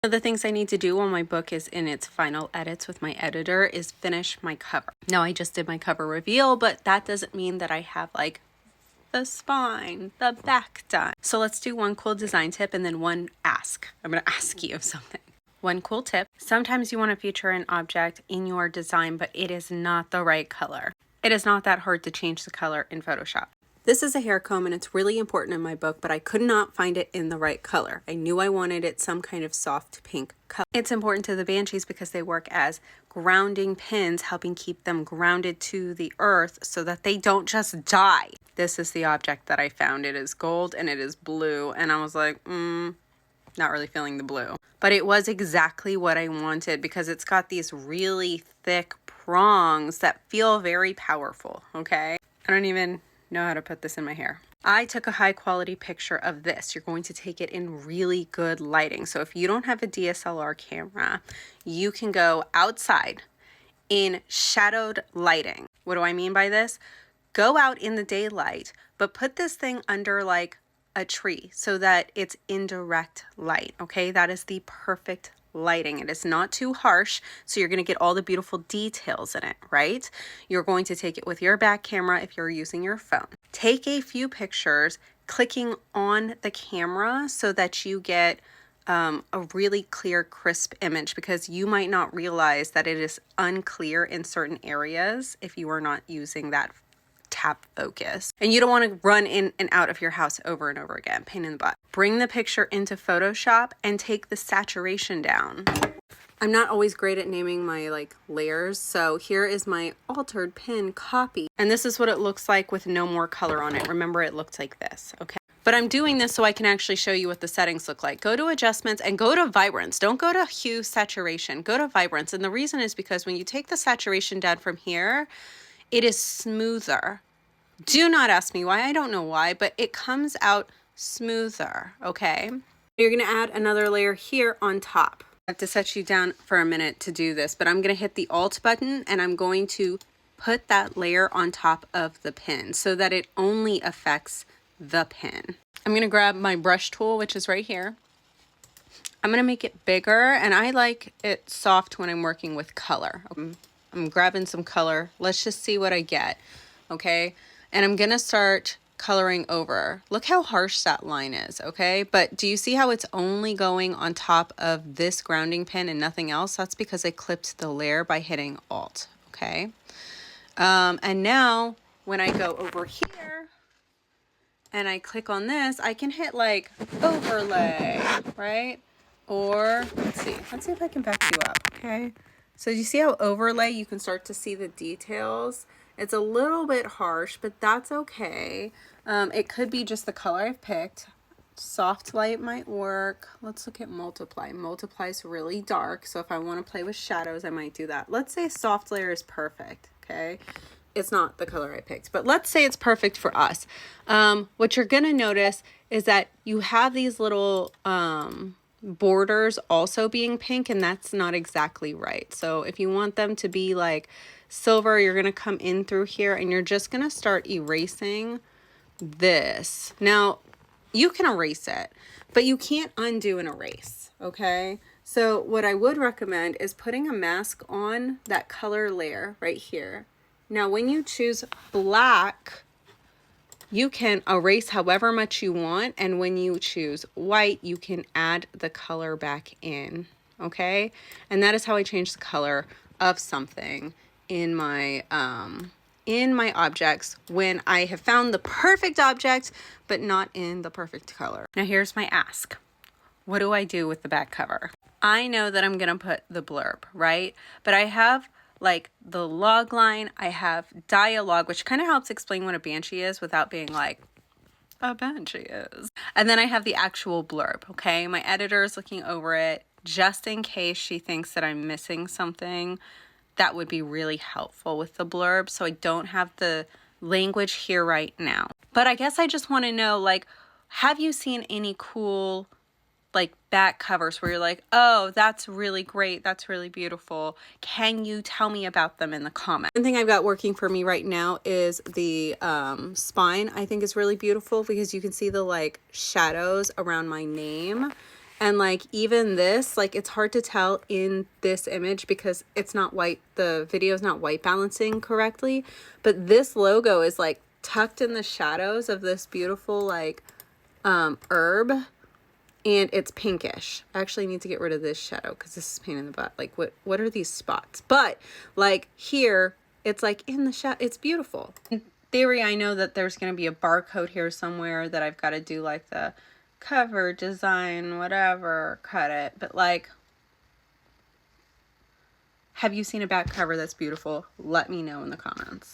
One of the things I need to do while my book is in its final edits with my editor is finish my cover. Now I just did my cover reveal, but that doesn't mean that I have like the spine, the back done. So let's do one cool design tip and then one ask. I'm gonna ask you something. One cool tip. Sometimes you want to feature an object in your design, but it is not the right color. It is not that hard to change the color in Photoshop. This is a hair comb and it's really important in my book, but I could not find it in the right color. I knew I wanted it some kind of soft pink color. It's important to the Banshees because they work as grounding pins, helping keep them grounded to the earth so that they don't just die. This is the object that I found. It is gold and it is blue, and I was like, not really feeling the blue. But it was exactly what I wanted because it's got these really thick prongs that feel very powerful, okay? I don't even know how to put this in my hair. I took a high quality picture of this. You're going to take it in really good lighting. So if you don't have a DSLR camera, you can go outside in shadowed lighting. What do I mean by this? Go out in the daylight, but put this thing under like a tree so that it's indirect light, okay? That is the perfect lighting. It is not too harsh, so you're going to get all the beautiful details in it, right? You're going to take it with your back camera if you're using your phone. Take a few pictures clicking on the camera so that you get a really clear, crisp image, because you might not realize that it is unclear in certain areas if you are not using that tap focus. And you don't want to run in and out of your house over and over again. Pain in the butt. Bring the picture into Photoshop and take the saturation down. I'm not always great at naming my like layers, so here is my altered pin copy. And this is what it looks like with no more color on it. Remember, it looked like this, okay? But I'm doing this so I can actually show you what the settings look like. Go to adjustments and go to vibrance. Don't go to hue saturation, go to vibrance. And the reason is because when you take the saturation down from here, it is smoother. Do not ask me why. I don't know why, but it comes out smoother, okay? You're gonna add another layer here on top. I have to set you down for a minute to do this, but I'm gonna hit the Alt button and I'm going to put that layer on top of the pin so that it only affects the pin. I'm gonna grab my brush tool, which is right here. I'm gonna make it bigger, and I like it soft when I'm working with color. I'm grabbing some color. Let's just see what I get, okay? And I'm gonna start coloring over. Look how harsh that line is, okay? But do you see how it's only going on top of this grounding pin and nothing else? That's because I clipped the layer by hitting Alt, okay? And now when I go over here and I click on this, I can hit like overlay, right? Or let's see if I can back you up, okay? So you see how overlay, you can start to see the details. It's a little bit harsh, but that's okay. It could be just the color I've picked. Soft light might work. Let's look at multiply. Multiply is really dark, so if I want to play with shadows, I might do that. Let's say soft layer is perfect, okay? It's not the color I picked, but let's say it's perfect for us. What you're gonna notice is that you have these little borders also being pink, and that's not exactly right. So if you want them to be like silver, you're going to come in through here and you're just going to start erasing this. Now you can erase it, but you can't undo an erase, okay? So what I would recommend is putting a mask on that color layer right here. Now when you choose black, you can erase however much you want, and when you choose white, you can add the color back in, okay? And that is how I change the color of something in my objects when I have found the perfect object, but not in the perfect color. Now here's my ask. What do I do with the back cover? I know that I'm gonna put the blurb, right? But I have like the log line, I have dialogue, which kind of helps explain what a banshee is without being like, a banshee is. And then I have the actual blurb, okay? My editor is looking over it just in case she thinks that I'm missing something. That would be really helpful with the blurb, so I don't have the language here right now. But I guess I just want to know, like, have you seen any cool like back covers where you're like, oh, that's really great, that's really beautiful, can you tell me about them in the comments? One thing I've got working for me right now is the spine. I think is really beautiful because you can see the like shadows around my name, And like even this, like it's hard to tell in this image because it's not white, the video is not white balancing correctly, but this logo is like tucked in the shadows of this beautiful like herb, and it's pinkish. I actually need to get rid of this shadow because this is pain in the butt. Like what are these spots? But like here, it's like in the shadow, it's beautiful. In theory, I know that there's going to be a barcode here somewhere that I've got to do like the cover design, whatever, cut it. But like, have you seen a back cover that's beautiful? Let me know in the comments.